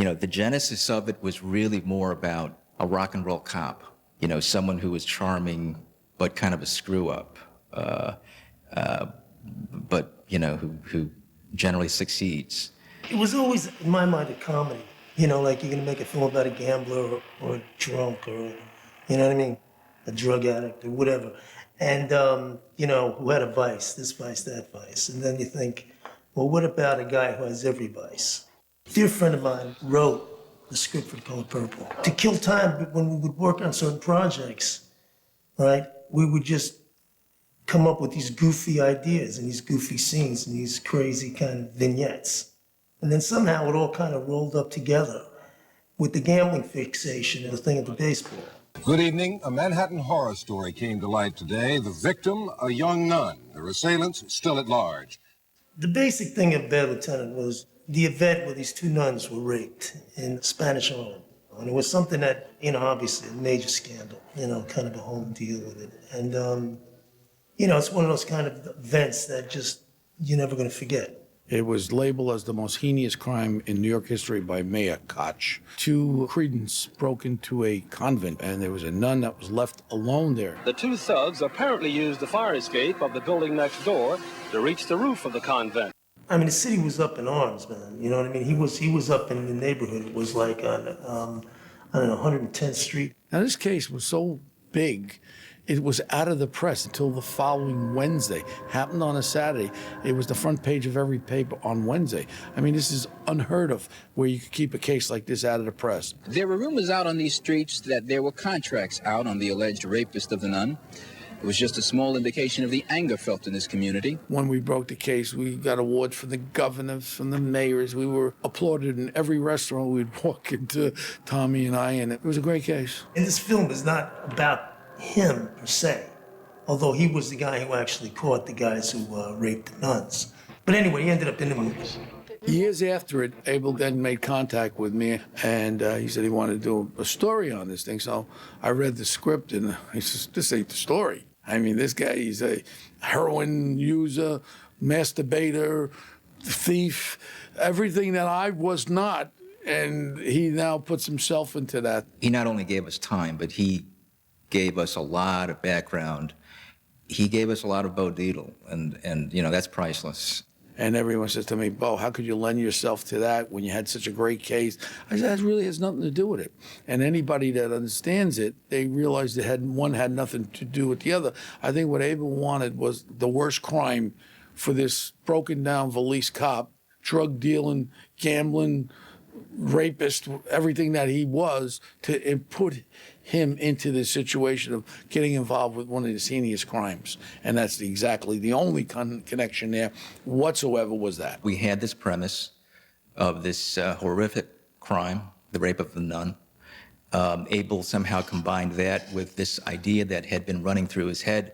The genesis of it was really more about a rock and roll cop, someone who was charming but kind of a screw up, but, who generally succeeds. It was always, in my mind, a comedy. Like you're gonna make a film about a gambler or a drunk or, you know what I mean, a drug addict or whatever. And, who had a vice, this vice, that vice. And then you think, well, what about a guy who has every vice? A dear friend of mine wrote the script for Color Purple. To kill time, when we would work on certain projects, right, we would just come up with these goofy ideas and these goofy scenes and these crazy kind of vignettes. And then somehow it all kind of rolled up together with the gambling fixation and the thing at the baseball. Good evening. A Manhattan horror story came to light today. The victim, a young nun. Her assailants still at large. The basic thing of Bad Lieutenant was the event where these two nuns were raped in Spanish Harlem. And it was something that, obviously a major scandal, kind of a whole deal with it. And, it's one of those kind of events that just, you're never going to forget. It was labeled as the most heinous crime in New York history by Mayor Koch. Two credents broke into a convent, and there was a nun that was left alone there. The two thugs apparently used the fire escape of the building next door to reach the roof of the convent. I mean, the city was up in arms, man. You know what I mean? He was up in the neighborhood. It was like on, 110th Street. Now, this case was so big, it was out of the press until the following Wednesday. Happened on a Saturday. It was the front page of every paper on Wednesday. I mean, this is unheard of, where you could keep a case like this out of the press. There were rumors out on these streets that there were contracts out on the alleged rapist of the nun. It was just a small indication of the anger felt in this community. When we broke the case, we got awards from the governors, from the mayors. We were applauded in every restaurant we'd walk into, Tommy and I, and it was a great case. And this film is not about him per se, although he was the guy who actually caught the guys who raped the nuns. But anyway, he ended up in the movies. Years after it, Abel then made contact with me, and he said he wanted to do a story on this thing. So I read the script, and he says, this ain't the story. I mean, this guy, he's a heroin user, masturbator, thief, everything that I was not, and he now puts himself into that. He not only gave us time, but he gave us a lot of background. He gave us a lot of Bo Dietl, and that's priceless. And everyone says to me, Bo, how could you lend yourself to that when you had such a great case? I said, that really has nothing to do with it. And anybody that understands it, they realize that one had nothing to do with the other. I think what Abel wanted was the worst crime for this broken down Valise cop, drug dealing, gambling, rapist, everything that he was, to put him into the situation of getting involved with one of the heinous crimes. And that's exactly the only connection there whatsoever was that. We had this premise of this horrific crime, the rape of the nun. Abel somehow combined that with this idea that had been running through his head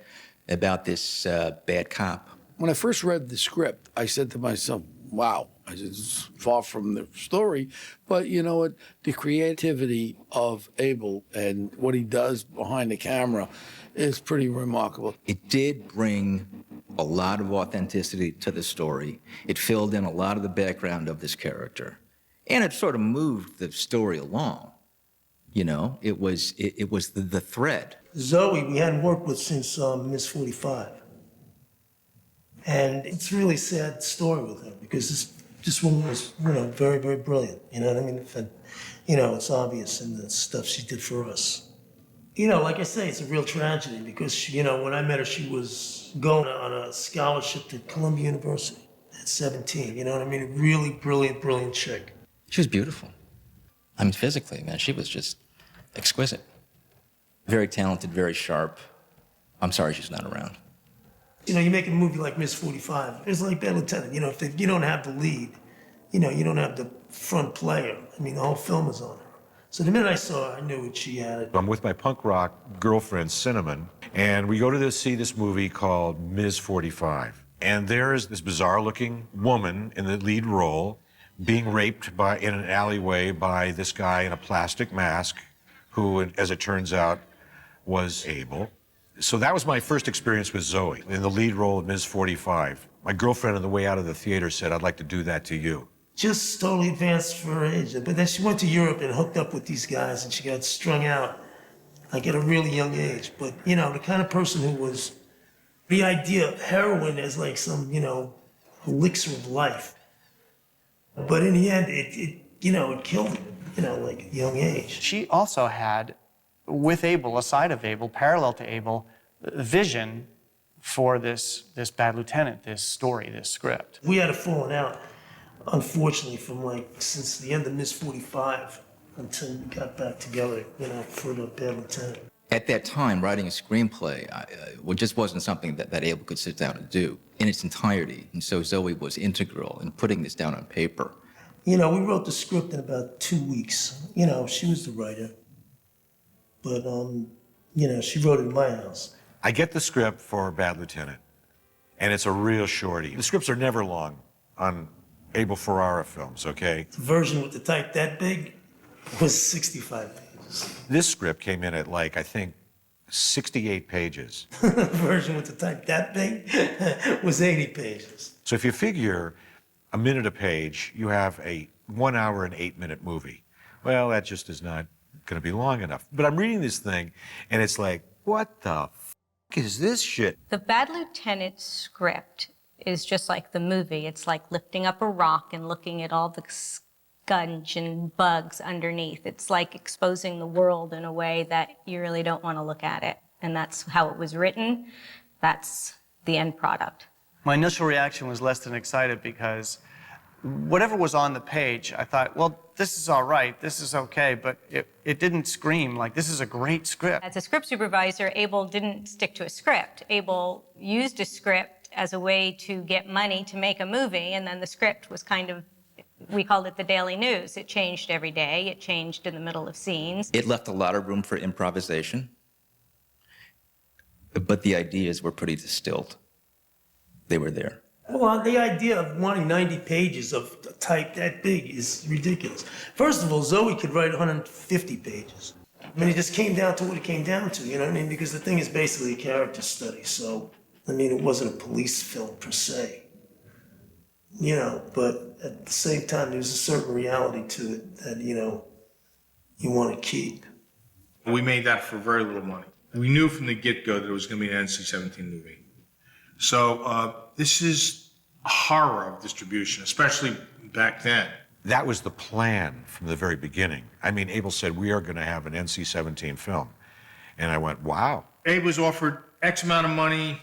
about this bad cop. When I first read the script, I said to myself, wow, I said, it's far from the story, but you know what? The creativity of Abel and what he does behind the camera is pretty remarkable. It did bring a lot of authenticity to the story. It filled in a lot of the background of this character, and it sort of moved the story along. It was the thread. Zoe, we hadn't worked with since Miss 45. And it's really a sad story with her because this woman was, very, very brilliant. You know what I mean? It's obvious in the stuff she did for us. Like I say, it's a real tragedy because, when I met her, she was going on a scholarship to Columbia University at 17. You know what I mean? A really brilliant, brilliant chick. She was beautiful. I mean, physically, man, she was just exquisite. Very talented, very sharp. I'm sorry she's not around. You make a movie like Miss 45, it's like Bad Lieutenant. If you don't have the lead, you don't have the front player. I mean, the whole film is on her. So the minute I saw her, I knew what she had. I'm with my punk rock girlfriend, Cinnamon, and we go to see this movie called Ms. 45. And there is this bizarre-looking woman in the lead role being raped in an alleyway by this guy in a plastic mask who, as it turns out, was Abel. So that was my first experience with Zoe in the lead role of Ms. 45. My girlfriend on the way out of the theater said, I'd like to do that to you. just totally advanced for her age. But then she went to Europe and hooked up with these guys, and she got strung out, like at a really young age. But, you know, the kind of person who was, the idea of heroin as like some, you know, elixir of life. But in the end, it killed her, you know, like at a young age. She also had, with Abel, a side of Abel, parallel to Abel, vision for this Bad Lieutenant, this story, this script. We had a falling out, unfortunately, from like since the end of Miss 45 until we got back together, you know, for the Bad Lieutenant. At that time, writing a screenplay just wasn't something that Abel could sit down and do in its entirety. And so Zoe was integral in putting this down on paper. You know, we wrote the script in about 2 weeks. You know, she was the writer. But, you know, she wrote it in my house. I get the script for Bad Lieutenant, and it's a real shorty. The scripts are never long on Abel Ferrara films, okay? The version with the type that big was 65 pages. This script came in at like, I think, 68 pages. The version with the type that big was 80 pages. So if you figure a minute a page, you have a 1 hour and 8 minute movie. Well, that just is not going to be long enough. But I'm reading this thing, and it's like, what the f is this shit? The Bad Lieutenant script is just like the movie. It's like lifting up a rock and looking at all the scunge and bugs underneath. It's like exposing the world in a way that you really don't want to look at it. And that's how it was written. That's the end product. My initial reaction was less than excited because whatever was on the page, I thought, well, this is all right, this is okay, but it didn't scream like this is a great script. As a script supervisor, Abel didn't stick to a script. Abel used a script as a way to get money to make a movie, and then the script was kind of, we called it the daily news. It changed every day. It changed in the middle of scenes. It left a lot of room for improvisation, but the ideas were pretty distilled. They were there. Well, the idea of wanting 90 pages of a type that big is ridiculous. First of all, Zoe could write 150 pages. I mean, it just came down to what it came down to, you know what I mean? Because the thing is basically a character study, so, I mean, it wasn't a police film per se. You know, but at the same time, there's a certain reality to it that, you know, you want to keep. We made that for very little money. We knew from the get-go that it was going to be an NC-17 movie. So this is a horror of distribution, especially back then. That was the plan from the very beginning. I mean, Abel said, we are going to have an NC-17 film. And I went, wow. Abe was offered X amount of money.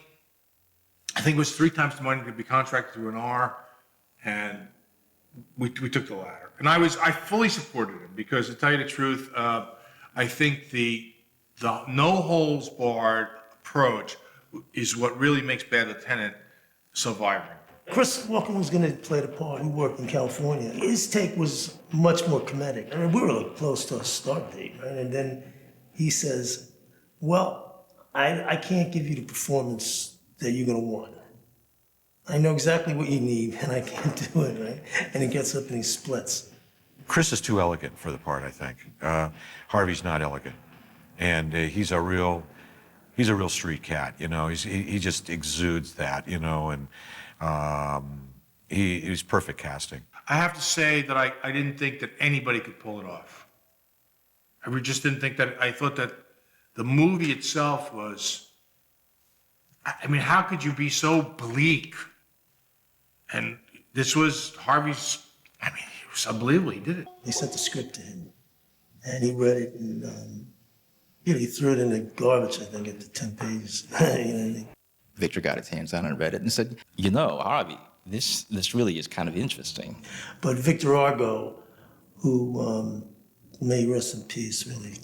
I think it was 3 times the money to be contracted through an R. And we took the latter. And I fully supported him because, to tell you the truth, I think the no-holds-barred approach is what really makes Bad Lieutenant so vibrant. Chris Walken was going to play the part. He worked in California. His take was much more comedic. I mean, we were like close to a start date, right? And then he says, well, I can't give you the performance that you're going to want. I know exactly what you need, and I can't do it, right? And he gets up and he splits. Chris is too elegant for the part, I think. Harvey's not elegant. And he's a real street cat, you know. He just exudes that, you know, and he's perfect casting. I have to say that I didn't think that anybody could pull it off. I just didn't think that. I thought that the movie itself was, I mean, how could you be so bleak? And this was Harvey's, I mean, it was unbelievable. He did it. They sent the script to him, and he read it, and he threw it in the garbage, I think, after 10 pages. You know what I mean? Victor got his hands on it and read it and said, you know, Harvey, this really is kind of interesting. But Victor Argo, who may rest in peace, really,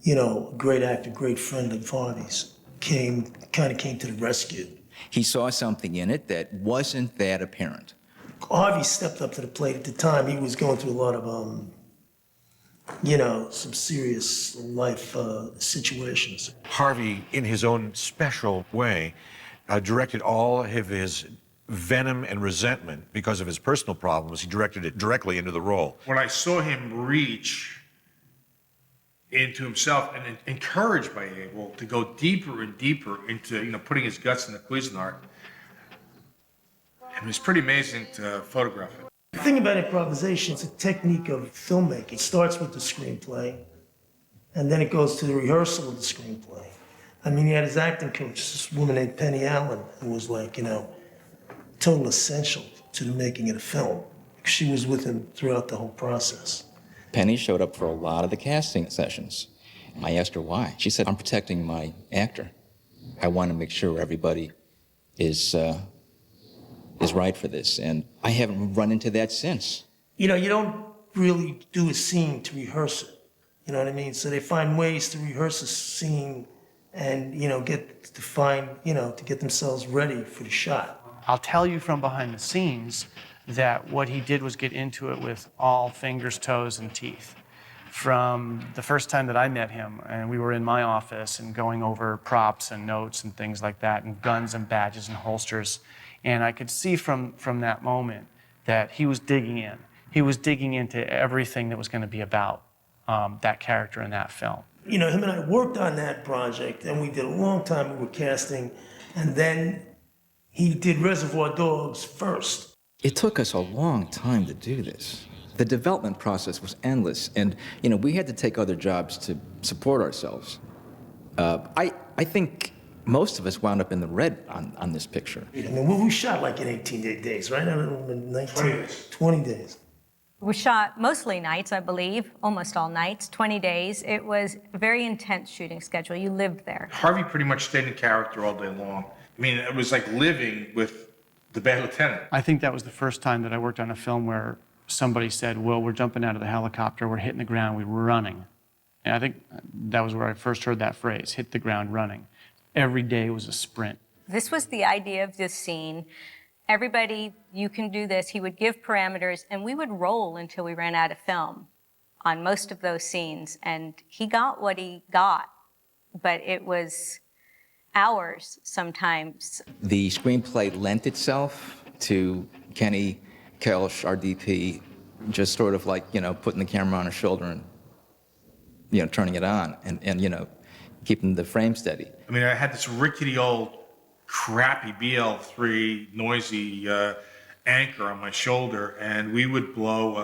you know, great actor, great friend of Harvey's, kind of came to the rescue. He saw something in it that wasn't that apparent. Harvey stepped up to the plate at the time. He was going through a lot of, you know, some serious life situations. Harvey, in his own special way, directed all of his venom and resentment because of his personal problems. He directed it directly into the role. When I saw him reach into himself and encouraged by Abel to go deeper and deeper into, you know, putting his guts in the Cuisinart, it was pretty amazing to photograph it. The thing about improvisation, it's a technique of filmmaking. It starts with the screenplay, and then it goes to the rehearsal of the screenplay. I mean, he had his acting coach, this woman named Penny Allen, who was like, total essential to the making of the film. She was with him throughout the whole process. Penny showed up for a lot of the casting sessions. I asked her why. She said, I'm protecting my actor. I want to make sure everybody is right for this. And I haven't run into that since. You don't really do a scene to rehearse it. You know what I mean? So they find ways to rehearse a scene and, to get themselves ready for the shot. I'll tell you from behind the scenes that what he did was get into it with all fingers, toes, and teeth. From the first time that I met him, and we were in my office and going over props and notes and things like that, and guns and badges and holsters, and I could see from that moment that he was digging in. He was digging into everything that was going to be about that character in that film. Him and I worked on that project, and we did a long time. We were casting, and then he did Reservoir Dogs first. It took us a long time to do this. The development process was endless, and we had to take other jobs to support ourselves. I think most of us wound up in the red on this picture. I mean, we shot like in 18 days, right? I don't know, 20 days. We shot mostly nights, I believe, almost all nights, 20 days. It was a very intense shooting schedule. You lived there. Harvey pretty much stayed in character all day long. I mean, it was like living with the bad lieutenant. I think that was the first time that I worked on a film where somebody said, well, we're jumping out of the helicopter, we're hitting the ground, we're running. And I think that was where I first heard that phrase, hit the ground running. Every day was a sprint. This was the idea of this scene. Everybody, you can do this. He would give parameters, and we would roll until we ran out of film on most of those scenes. And he got what he got, but it was hours sometimes. The screenplay lent itself to Kenny Kelsch, our DP, just sort of like, putting the camera on his shoulder and, turning it on and keeping the frame steady. I mean, I had this rickety old crappy BL3 noisy anchor on my shoulder, and we would blow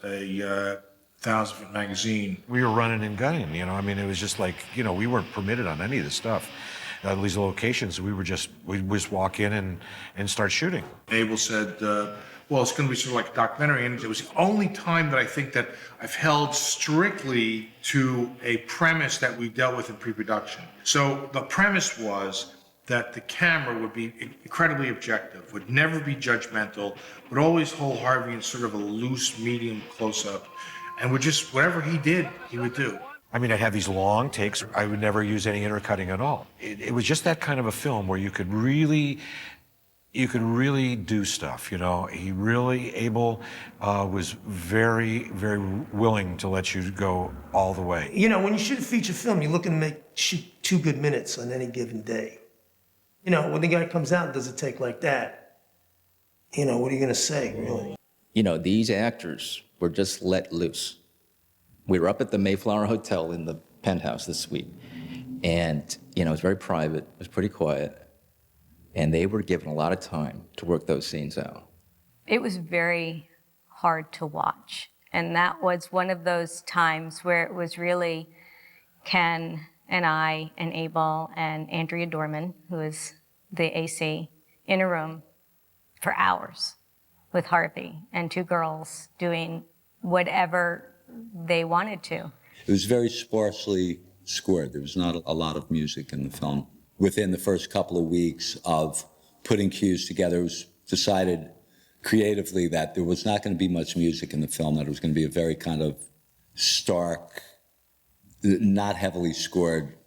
a 1,000-foot magazine. We were running and gunning, I mean, it was just like, we weren't permitted on any of this stuff. These locations, we just walk in and start shooting. Abel said, well, it's going to be sort of like a documentary, and it was the only time that I think that I've held strictly to a premise that we dealt with in pre-production. So the premise was that the camera would be incredibly objective, would never be judgmental, would always hold Harvey in sort of a loose, medium close-up, and would just, whatever he did, he would do. I mean, I'd have these long takes. I would never use any intercutting at all. It was just that kind of a film where you could really do stuff, He really, Abel was very, very willing to let you go all the way. When you shoot a feature film, you're looking to shoot 2 good minutes on any given day. When the guy comes out and does a take like that, what are you gonna say, really? These actors were just let loose. We were up at the Mayflower Hotel in the penthouse this week, and, it was very private, it was pretty quiet, and they were given a lot of time to work those scenes out. It was very hard to watch, and that was one of those times where it was really Ken and I and Abel and Andrea Dorman, who is the AC, in a room for hours with Harvey and 2 girls doing whatever they wanted to. It was very sparsely scored. There was not a lot of music in the film. Within the first couple of weeks of putting cues together, it was decided creatively that there was not going to be much music in the film, that it was going to be a very kind of stark, not heavily scored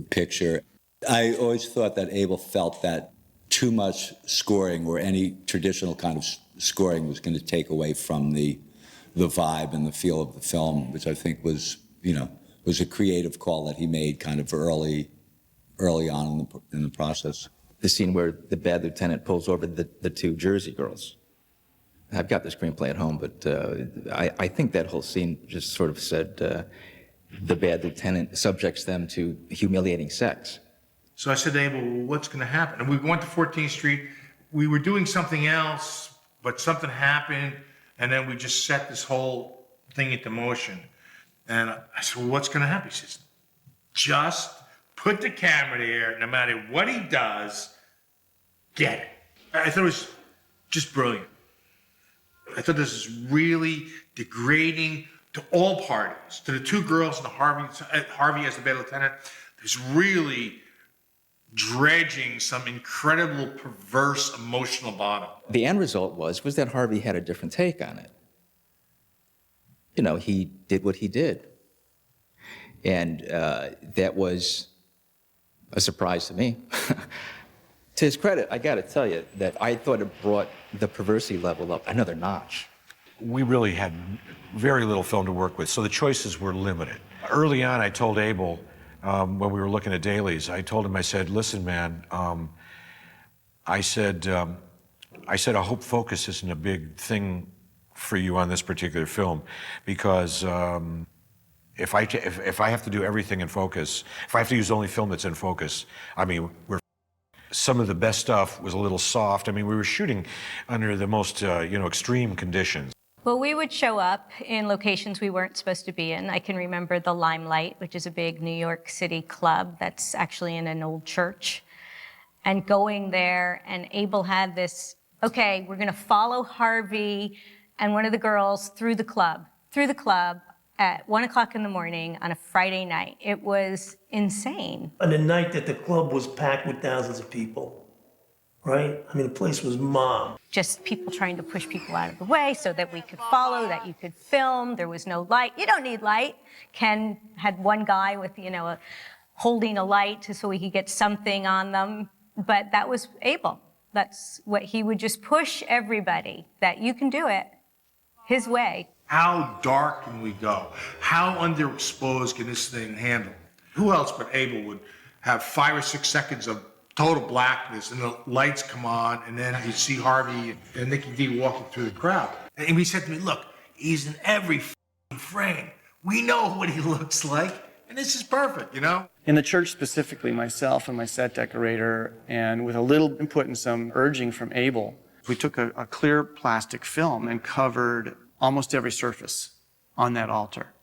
picture. I always thought that Abel felt that too much scoring or any traditional kind of scoring was going to take away from the vibe and the feel of the film, which I think was a creative call that he made kind of early on in the process. The scene where the bad lieutenant pulls over the 2 Jersey girls. I've got the screenplay at home, but I think that whole scene just sort of said the bad lieutenant subjects them to humiliating sex. So I said to Abel, well, what's going to happen? And we went to 14th Street. We were doing something else, but something happened. And then we just set this whole thing into motion. And I said, well, what's going to happen? He says, just put the camera there, no matter what he does, get it. I thought it was just brilliant. I thought this is really degrading to all parties, to the two girls and Harvey as the bad lieutenant. There's really dredging some incredible, perverse, emotional bottom. The end result was that Harvey had a different take on it. You know, he did what he did. And that was a surprise to me. To his credit, I got to tell you that I thought it brought the perversity level up another notch. We really had very little film to work with, so the choices were limited. Early on, I told Abel, when we were looking at dailies, I told him, I said, listen, man, I said, I hope focus isn't a big thing for you on this particular film, because if I have to do everything in focus, if I have to use only film that's in focus, I mean, some of the best stuff was a little soft. I mean, we were shooting under the most, extreme conditions. Well, we would show up in locations we weren't supposed to be in. I can remember the Limelight, which is a big New York City club that's actually in an old church. And going there, and Abel had this, okay, we're gonna follow Harvey and one of the girls through the club at 1 o'clock in the morning on a Friday night. It was insane. On a night that the club was packed with thousands of people, right? I mean, the place was mobbed. Just people trying to push people out of the way so that we could follow, that you could film. There was no light. You don't need light. Ken had one guy with, holding a light so he could get something on them. But that was Abel. That's what he would just push everybody, that you can do it his way. How dark can we go? How underexposed can this thing handle? Who else but Abel would have 5 or 6 seconds of total blackness and the lights come on and then you see Harvey and Nicky D walking through the crowd. And he said to me, look, he's in every frame. We know what he looks like and this is perfect, In the church specifically, myself and my set decorator, and with a little input and some urging from Abel, we took a clear plastic film and covered almost every surface on that altar,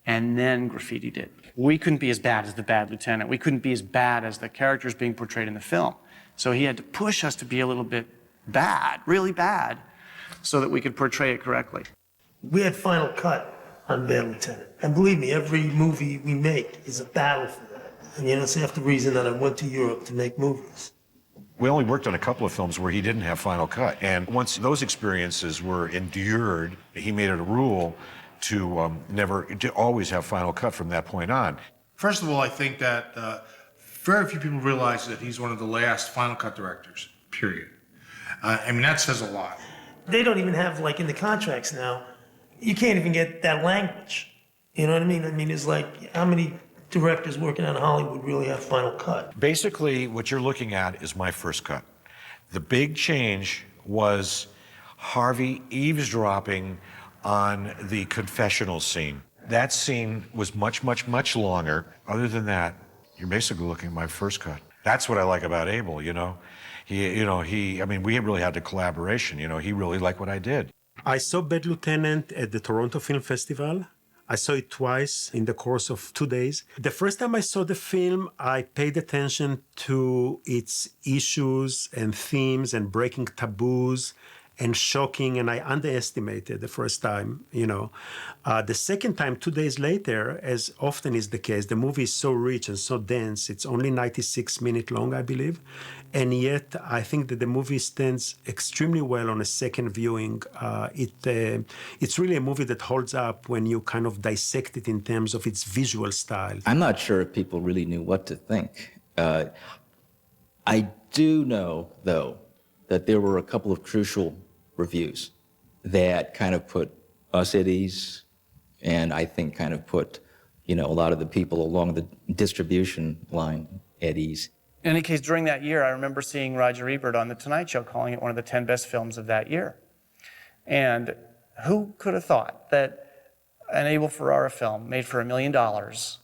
and then graffitied it. We couldn't be as bad as the bad lieutenant. We couldn't be as bad as the characters being portrayed in the film. So he had to push us to be a little bit bad, really bad, so that we could portray it correctly. We had Final Cut on Bad Lieutenant. And believe me, every movie we make is a battle for that. And it's half the reason that I went to Europe to make movies. We only worked on a couple of films where he didn't have Final Cut. And once those experiences were endured, he made it a rule to always have Final Cut from that point on. First of all, I think that very few people realize that he's one of the last Final Cut directors, period. That says a lot. They don't even have, in the contracts now, you can't even get that language. You know what I mean? It's like, how many directors working on Hollywood really have Final Cut? Basically, what you're looking at is my first cut. The big change was Harvey eavesdropping on the confessional scene. That scene was much, much, much longer. Other than that, you're basically looking at my first cut. That's what I like about Abel, we really had a collaboration, he really liked what I did. I saw Bad Lieutenant at the Toronto Film Festival. I saw it twice in the course of 2 days. The first time I saw the film, I paid attention to its issues and themes and breaking taboos and shocking, and I underestimated the first time, The second time, 2 days later, as often is the case, the movie is so rich and so dense. It's only 96 minutes long, I believe. And yet, I think that the movie stands extremely well on a second viewing. It's really a movie that holds up when you kind of dissect it in terms of its visual style. I'm not sure if people really knew what to think. I do know, though, that there were a couple of crucial reviews that kind of put us at ease, and I think kind of put, a lot of the people along the distribution line at ease. In any case, during that year, I remember seeing Roger Ebert on The Tonight Show calling it one of the 10 best films of that year. And who could have thought that an Abel Ferrara film made for $1 million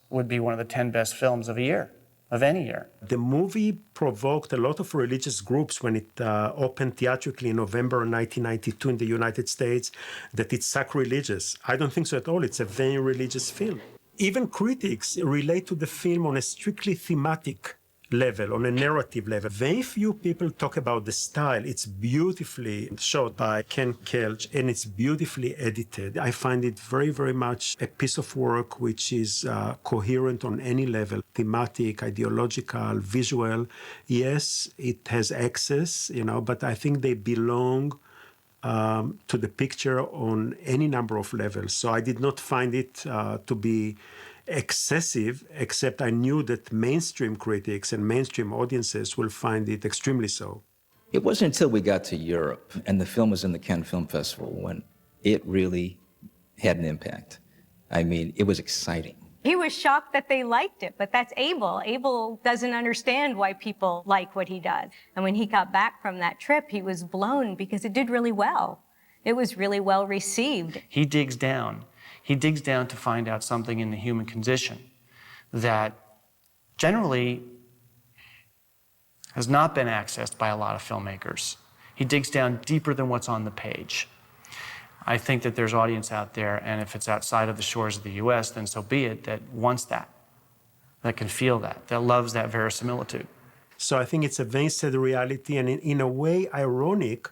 would be one of the 10 best films of a year? of any year. The movie provoked a lot of religious groups when it opened theatrically in November 1992 in the United States, that it's sacrilegious. I don't think so at all. It's a very religious film. Even critics relate to the film on a strictly thematic level, on a narrative level. Very few people talk about the style. It's beautifully shot by Ken Kelch, and it's beautifully edited. I find it very, very much a piece of work which is coherent on any level, thematic, ideological, visual. Yes, it has excess, but I think they belong to the picture on any number of levels. So I did not find it to be excessive, except I knew that mainstream critics and mainstream audiences will find it extremely so. It wasn't until we got to Europe and the film was in the Cannes Film Festival when it really had an impact. I mean, it was exciting. He was shocked that they liked it, but that's Abel. Abel doesn't understand why people like what he does. And when he got back from that trip, he was blown because it did really well. It was really well received. He digs down. He digs down to find out something in the human condition that generally has not been accessed by a lot of filmmakers. He digs down deeper than what's on the page. I think that there's audience out there, and if it's outside of the shores of the US, then so be it, that wants that can feel that loves that verisimilitude. So I think it's a very sad reality, and in a way ironic,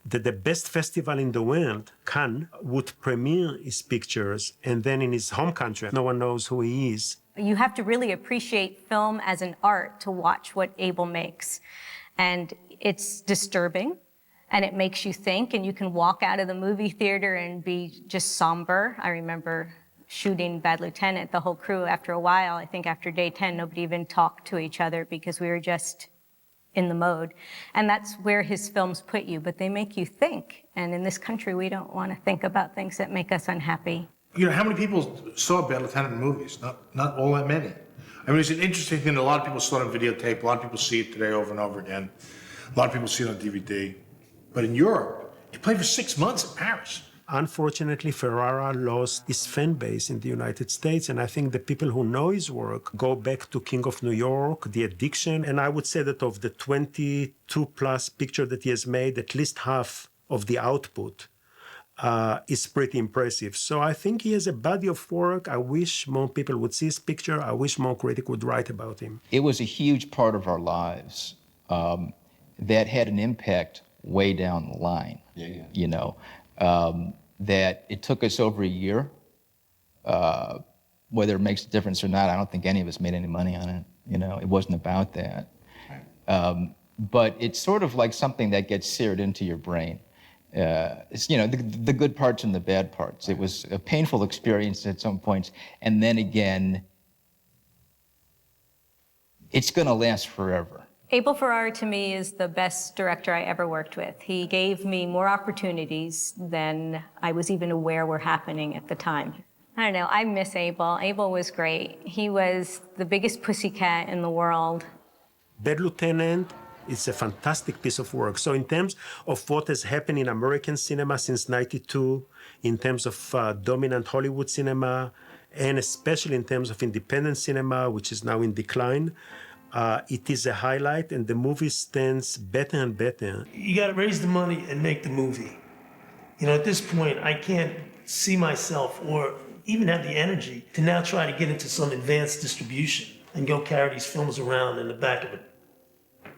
that the best festival in the world, Cannes, would premiere his pictures, and then in his home country, no one knows who he is. You have to really appreciate film as an art to watch what Abel makes. And it's disturbing, and it makes you think, and you can walk out of the movie theater and be just somber. I remember shooting Bad Lieutenant, the whole crew, after a while, I think after day 10, nobody even talked to each other because we were just in the mode. And that's where his films put you, but they make you think. And in this country, we don't want to think about things that make us unhappy. How many people saw Bad Lieutenant in movies? Not all that many. I mean, it's an interesting thing that a lot of people saw it on videotape. A lot of people see it today over and over again. A lot of people see it on DVD. But in Europe, it played for 6 months in Paris. Unfortunately, Ferrara lost his fan base in the United States, and I think the people who know his work go back to King of New York, The Addiction, and I would say that of the 22-plus pictures that he has made, at least half of the output is pretty impressive. So I think he has a body of work. I wish more people would see his picture. I wish more critics would write about him. It was a huge part of our lives that had an impact way down the line, that it took us over a year. Whether it makes a difference or not, I don't think any of us made any money on it. It wasn't about that. But it's sort of like something that gets seared into your brain. It's, the good parts and the bad parts. It was a painful experience at some points. And then again, it's going to last forever. Abel Ferrara, to me, is the best director I ever worked with. He gave me more opportunities than I was even aware were happening at the time. I don't know, I miss Abel. Abel was great. He was the biggest pussycat in the world. Bad Lieutenant is a fantastic piece of work. So in terms of what has happened in American cinema since '92, in terms of dominant Hollywood cinema, and especially in terms of independent cinema, which is now in decline, it is a highlight, and the movie stands better and better. You got to raise the money and make the movie. At this point, I can't see myself or even have the energy to now try to get into some advanced distribution and go carry these films around in the back of a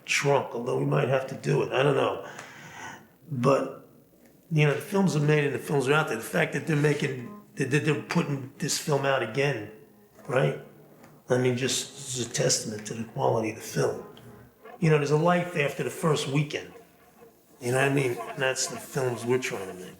trunk, although we might have to do it. I don't know. But, the films are made and the films are out there. The fact that they're putting this film out again, right? I mean, just as a testament to the quality of the film. There's a life after the first weekend. You know what I mean? And that's the films we're trying to make.